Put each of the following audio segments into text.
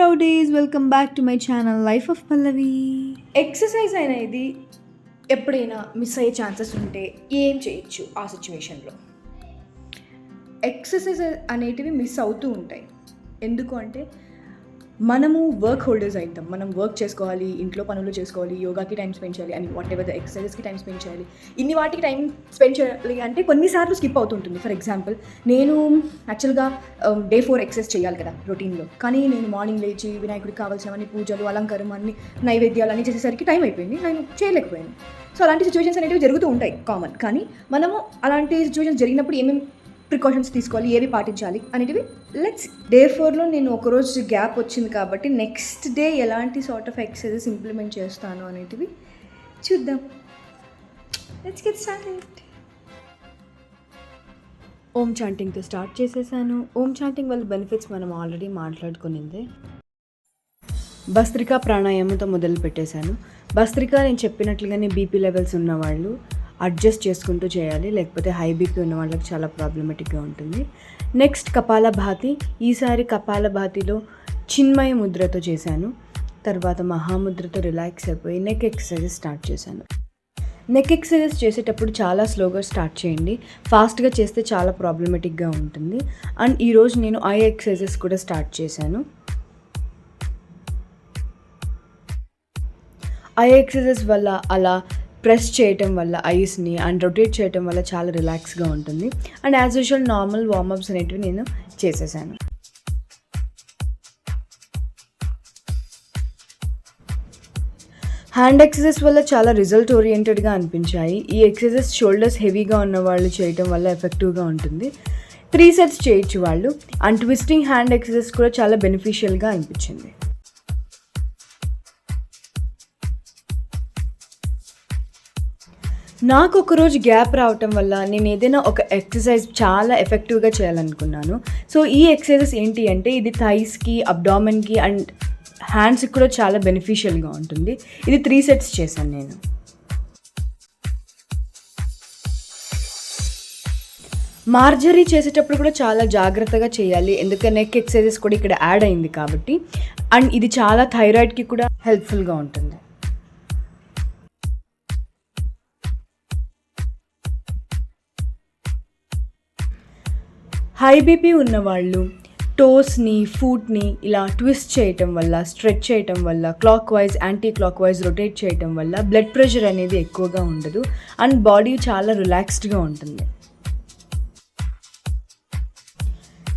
Hello days, welcome back to my channel life of Pallavi. Exercise అనేది ఎప్పుడైనా miss అయ్యే chances ఉంటే ఏం చేయొచ్చు ఆ సిచ్యువేషన్లో? ఎక్సర్సైజ్ అనేటివి మిస్ అవుతూ ఉంటాయి. ఎందుకు అంటే మనము వర్క్ హోల్డర్స్ అవుతాం. మనం వర్క్ చేసుకోవాలి, ఇంట్లో పనులు చేసుకోవాలి, యోగాకి టైం స్పెండ్ చేయాలి అని వాట్ ఎవర్ ద ఎక్సర్సైజెస్కి టైం స్పెండ్ చేయాలి. ఇన్ని వాటికి టైం స్పెండ్ చేయాలి అంటే కొన్నిసార్లు స్కిప్ అవుతుంటుంది. ఫర్ ఎగ్జాంపుల్, నేను యాక్చువల్గా డే 4 ఎక్సర్సైజ్ చేయాలి కదా రొటీన్లో, కానీ నేను మార్నింగ్ లేచి వినాయకుడికి కావాల్సినవన్నీ పూజలు, అలంకారం అన్ని నైవేద్యాలు అన్నీ చేసేసరికి టైం అయిపోయింది, నేను చేయలేకపోయాను. సో అలాంటి సిచ్యువేషన్స్ అనేవి జరుగుతూ ఉంటాయి, కామన్. కానీ మనము అలాంటి సిచ్యువేషన్స్ జరిగినప్పుడు ఏమేమి ప్రికాషన్స్ తీసుకోవాలి, ఏవి పాటించాలి అనేటివి లెట్స్. డే 4లో నేను ఒకరోజు గ్యాప్ వచ్చింది కాబట్టి నెక్స్ట్ డే ఎలాంటి సార్ట్ ఆఫ్ ఎక్సర్సైజెస్ ఇంప్లిమెంట్ చేస్తాను అనేటివి చూద్దాం. Let's get started. ఓం చాంటింగ్తో స్టార్ట్ చేసేసాను. ఓం చాంటింగ్ వల్ల బెనిఫిట్స్ మనం ఆల్రెడీ మాట్లాడుకునిందే. భస్త్రికా ప్రాణాయామంతో మొదలు పెట్టేశాను. భస్త్రికా నేను చెప్పినట్లుగానే బీపీ లెవెల్స్ ఉన్నవాళ్ళు అడ్జస్ట్ చేసుకుంటూ చేయాలి, లేకపోతే హై బీపీ ఉన్న వాళ్ళకి చాలా ప్రాబ్లమేటిక్గా ఉంటుంది. నెక్స్ట్ కపాలభాతి. ఈసారి కపాలభాతిలో చిన్మయ ముద్రతో చేశాను. తర్వాత మహాముద్రతో రిలాక్స్ అయిపోయి నెక్ ఎక్సర్సైజెస్ స్టార్ట్ చేశాను. నెక్ ఎక్సర్సైజెస్ చేసేటప్పుడు చాలా స్లోగా స్టార్ట్ చేయండి. ఫాస్ట్గా చేస్తే చాలా ప్రాబ్లమేటిక్గా ఉంటుంది. అండ్ ఈరోజు నేను ఐ ఎక్సర్సైజెస్ కూడా స్టార్ట్ చేశాను. ఐ ఎక్సర్సైజెస్ వల్ల అలా ప్రెస్ చేయటం వల్ల ఐస్ని అండ్ రొటేట్ చేయటం వల్ల చాలా రిలాక్స్గా ఉంటుంది. And as usual normal warm-ups అనేటివి నేను చేసేసాను. హ్యాండ్ ఎక్సర్సైజ్ వల్ల చాలా రిజల్ట్ ఓరియంటెడ్గా అనిపించాయి. ఈ ఎక్సర్సైజ్ షోల్డర్స్ హెవీగా ఉన్న వాళ్ళు చేయటం వల్ల ఎఫెక్టివ్గా ఉంటుంది. 3 సెట్స్ చేయొచ్చు వాళ్ళు. అండ్ ట్విస్టింగ్ హ్యాండ్ ఎక్సర్సైజ్ కూడా చాలా బెనిఫిషియల్గా అనిపించింది. నాకు ఒకరోజు గ్యాప్ రావటం వల్ల నేను ఏదైనా ఒక ఎక్సర్సైజ్ చాలా ఎఫెక్టివ్గా చేయాలనుకున్నాను. సో ఈ ఎక్సర్సైజెస్ ఏంటి అంటే ఇది థైస్కి, అబ్డామెన్కి అండ్ హ్యాండ్స్కి కూడా చాలా బెనిఫిషియల్గా ఉంటుంది. ఇది 3 సెట్స్ చేశాను నేను. మార్జరీ చేసేటప్పుడు కూడా చాలా జాగ్రత్తగా చేయాలి, ఎందుకంటే నెక్ ఎక్సర్సైజెస్ కూడా ఇక్కడ యాడ్ అయింది కాబట్టి. అండ్ ఇది చాలా థైరాయిడ్కి కూడా హెల్ప్ఫుల్గా ఉంటుంది. హై బీపీ ఉన్నవాళ్ళు టోస్ని, ఫూట్ని ఇలా ట్విస్ట్ చేయటం వల్ల, స్ట్రెచ్ చేయటం వల్ల, clock wise, anti clock wise rotate చేయటం వల్ల బ్లడ్ ప్రెషర్ అనేది ఎక్కువగా ఉండదు అండ్ బాడీ చాలా రిలాక్స్డ్గా ఉంటుంది.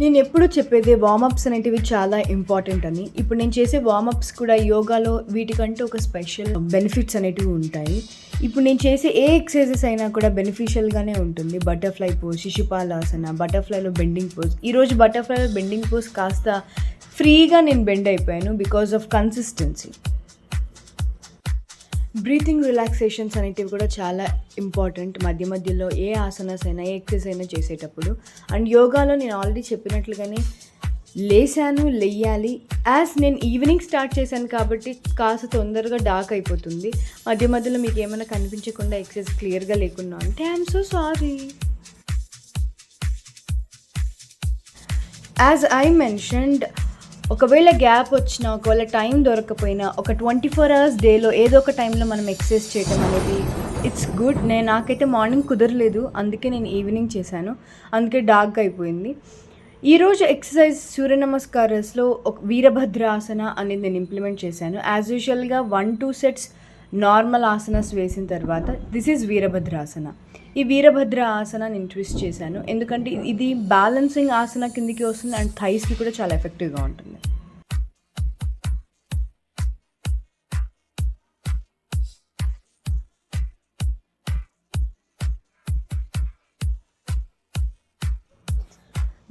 నేను ఎప్పుడూ చెప్పేది వార్మప్స్ అనేటివి చాలా ఇంపార్టెంట్ అని. ఇప్పుడు నేను చేసే వార్మప్స్ కూడా యోగాలో వీటికంటే ఒక స్పెషల్ బెనిఫిట్స్ అనేటివి ఉంటాయి. ఇప్పుడు నేను చేసే ఏ ఎక్సర్సైజెస్ అయినా కూడా బెనిఫిషియల్గానే ఉంటుంది. బటర్ఫ్లై పోజ్, శిశుపాలాసన, బటర్ఫ్లైలో బెండింగ్ పోజ్. ఈరోజు బటర్ఫ్లైలో బెండింగ్ పోజ్ కాస్త ఫ్రీగా నేను బెండ్ అయిపోయాను because of consistency. Breathing relaxations అనేటివి కూడా చాలా ఇంపార్టెంట్ మధ్య మధ్యలో ఏ ఆసనాస్ అయినా, ఏ ఎక్సర్సైజ్ అయినా చేసేటప్పుడు. అండ్ యోగాలో నేను ఆల్రెడీ చెప్పినట్లుగానే లెయ్యాలి. యాజ్ నేను ఈవినింగ్ స్టార్ట్ చేశాను కాబట్టి కాస్త తొందరగా డార్క్ అయిపోతుంది. మధ్య మధ్యలో మీకు ఏమైనా కనిపించకుండా ఎక్సర్సైజ్ క్లియర్గా లేకుండా అంటే I'm so sorry. As I mentioned, ఒకవేళ గ్యాప్ వచ్చినా, ఒకవేళ టైం దొరకపోయినా ఒక 24 hours డేలో ఏదో ఒక టైంలో మనం ఎక్సర్సైజ్ చేయడం అనేది ఇట్స్ గుడ్. నాకైతే మార్నింగ్ కుదరలేదు, అందుకే నేను ఈవినింగ్ చేశాను, అందుకే డార్క్ అయిపోయింది. ఈరోజు ఎక్సర్సైజ్ సూర్య నమస్కారాస్లో ఒక వీరభద్ర ఆసన అనేది నేను ఇంప్లిమెంట్ చేశాను. యాజ్ యూజువల్గా 1-2 సెట్స్ నార్మల్ ఆసనాస్ వేసిన తర్వాత దిస్ ఈజ్ వీరభద్ర ఆసన. ఈ వీరభద్ర ఆసన నేను ట్విస్ట్ చేశాను ఎందుకంటే ఇది బ్యాలెన్సింగ్ ఆసన కిందికి వస్తుంది అండ్ థైస్కి కూడా చాలా ఎఫెక్టివ్గా ఉంటుంది.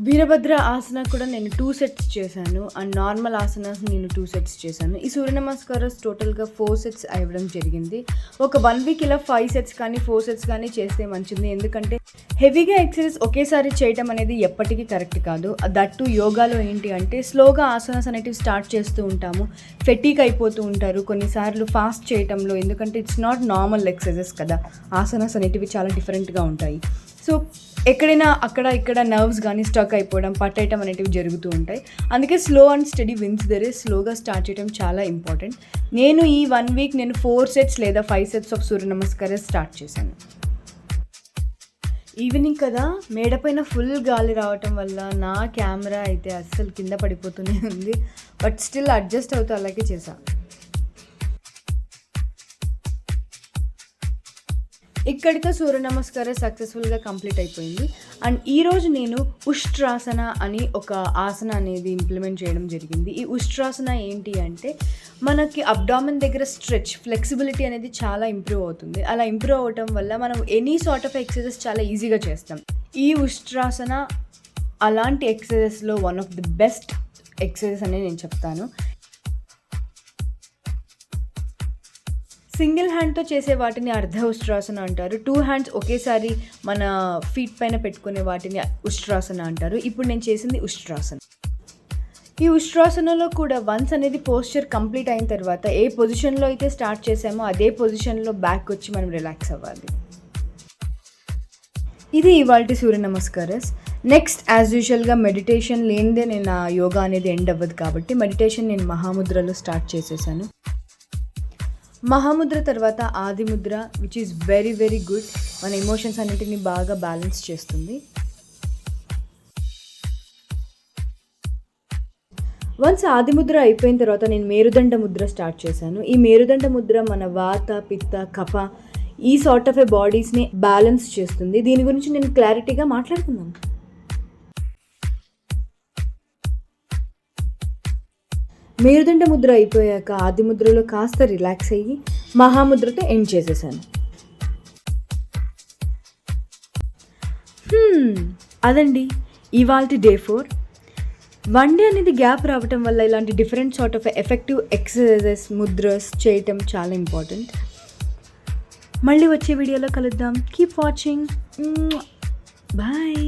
వీరభద్ర ఆసన కూడా నేను 2 సెట్స్ చేశాను అండ్ నార్మల్ ఆసనాస్ నేను 2 సెట్స్ చేశాను. ఈ సూర్య నమస్కారాస్ టోటల్గా 4 సెట్స్ అవ్వడం జరిగింది. ఒక 1 వీక్ ఇలా 5 సెట్స్ కానీ 4 సెట్స్ కానీ చేస్తే మంచిది, ఎందుకంటే హెవీగా ఎక్సర్సైజ్ ఒకేసారి చేయటం అనేది ఎప్పటికీ కరెక్ట్ కాదు. దట్టు యోగాలో ఏంటి అంటే స్లోగా ఆసనాస్ అనేటివి స్టార్ట్ చేస్తూ ఉంటాము, ఫెటీక్ అయిపోతూ ఉంటారు కొన్నిసార్లు ఫాస్ట్ చేయటంలో, ఎందుకంటే ఇట్స్ నాట్ నార్మల్ ఎక్సర్సైజెస్ కదా, ఆసనాస్ అనేటివి చాలా డిఫరెంట్గా ఉంటాయి. సో సో ఎక్కడైనా అక్కడ ఇక్కడ నర్వ్స్ కానీ స్టక్ అయిపోవడం పట్టేయటం అనేటివి జరుగుతూ ఉంటాయి. అందుకే slow and steady wins the race. స్లోగా స్టార్ట్ చేయడం చాలా ఇంపార్టెంట్. నేను ఈ 1 వీక్ 4 సెట్స్ లేదా 5 సెట్స్ ఆఫ్ సూర్య నమస్కారం స్టార్ట్ చేశాను. ఈవినింగ్ కదా, మేడపైన ఫుల్ గాలి రావటం వల్ల నా కెమెరా అయితే అస్సలు కింద పడిపోతూనే ఉంది. బట్ స్టిల్ అడ్జస్ట్ అవుతూ అలాగే చేశాను. ఇక్కడితో సూర్య నమస్కారం సక్సెస్ఫుల్గా కంప్లీట్ అయిపోయింది. అండ్ ఈరోజు నేను ఉష్ట్రాసన అని ఒక ఆసన అనేది ఇంప్లిమెంట్ చేయడం జరిగింది. ఈ ఉష్ట్రాసన ఏంటి అంటే మనకి అబ్డామిన్ దగ్గర స్ట్రెచ్, ఫ్లెక్సిబిలిటీ అనేది చాలా ఇంప్రూవ్ అవుతుంది. అలా ఇంప్రూవ్ అవ్వటం వల్ల మనం ఎనీ సార్ట్ ఆఫ్ ఎక్సర్సైజెస్ చాలా ఈజీగా చేస్తాం. ఈ ఉష్ట్రాసన అలాంటి ఎక్సర్సైజెస్లో one of the best exercises అని నేను చెప్తాను. సింగిల్ హ్యాండ్తో చేసే వాటిని అర్ధ ఉష్ట్రాసన అంటారు. 2 హ్యాండ్స్ ఒకేసారి మన ఫీట్ పైన పెట్టుకునే వాటిని ఉష్ట్రాసన అంటారు. ఇప్పుడు నేను చేసింది ఉష్ట్రాసన. ఈ ఉష్ట్రాసనలో కూడా వన్స్ అనేది పోస్చర్ కంప్లీట్ అయిన తర్వాత ఏ పొజిషన్లో అయితే స్టార్ట్ చేసామో అదే పొజిషన్లో బ్యాక్ వచ్చి మనం రిలాక్స్ అవ్వాలి. ఇది ఇవాల్టి సూర్య నమస్కారస్. నెక్స్ట్ యాజ్ యూజువల్గా మెడిటేషన్ లేనిదే నేను నా యోగా అనేది ఎండ్ అవ్వదు కాబట్టి మెడిటేషన్ నేను మహాముద్రలో స్టార్ట్ చేసేసాను. మహాముద్ర తర్వాత ఆది Mudra, which is very very good. మన ఎమోషన్స్ అన్నింటినీ బాగా బ్యాలెన్స్ చేస్తుంది. వన్స్ ఆది ముద్ర అయిపోయిన తర్వాత నేను మేరుదండ ముద్ర స్టార్ట్ చేశాను. ఈ మేరుదండ ముద్ర మన వాత, పిత్త, కఫ ఈ సార్ట్ ఆఫ్ ఏ బాడీస్ని బ్యాలెన్స్ చేస్తుంది. దీని గురించి నేను క్లారిటీగా మాట్లాడుతున్నాను. మేరుదండ ముద్ర అయిపోయాక ఆది ముద్రలో కాస్త రిలాక్స్ అయ్యి మహాముద్రతో ఎండ్ చేసేసాను. అదండి ఇవాల్టి డే 4. 1 డే అనేది గ్యాప్ రావటం వల్ల ఇలాంటి different sort of effective exercises, ముద్రస్ చేయటం చాలా ఇంపార్టెంట్. మళ్ళీ వచ్చే వీడియోలో కలుద్దాం. Keep watching. బాయ్.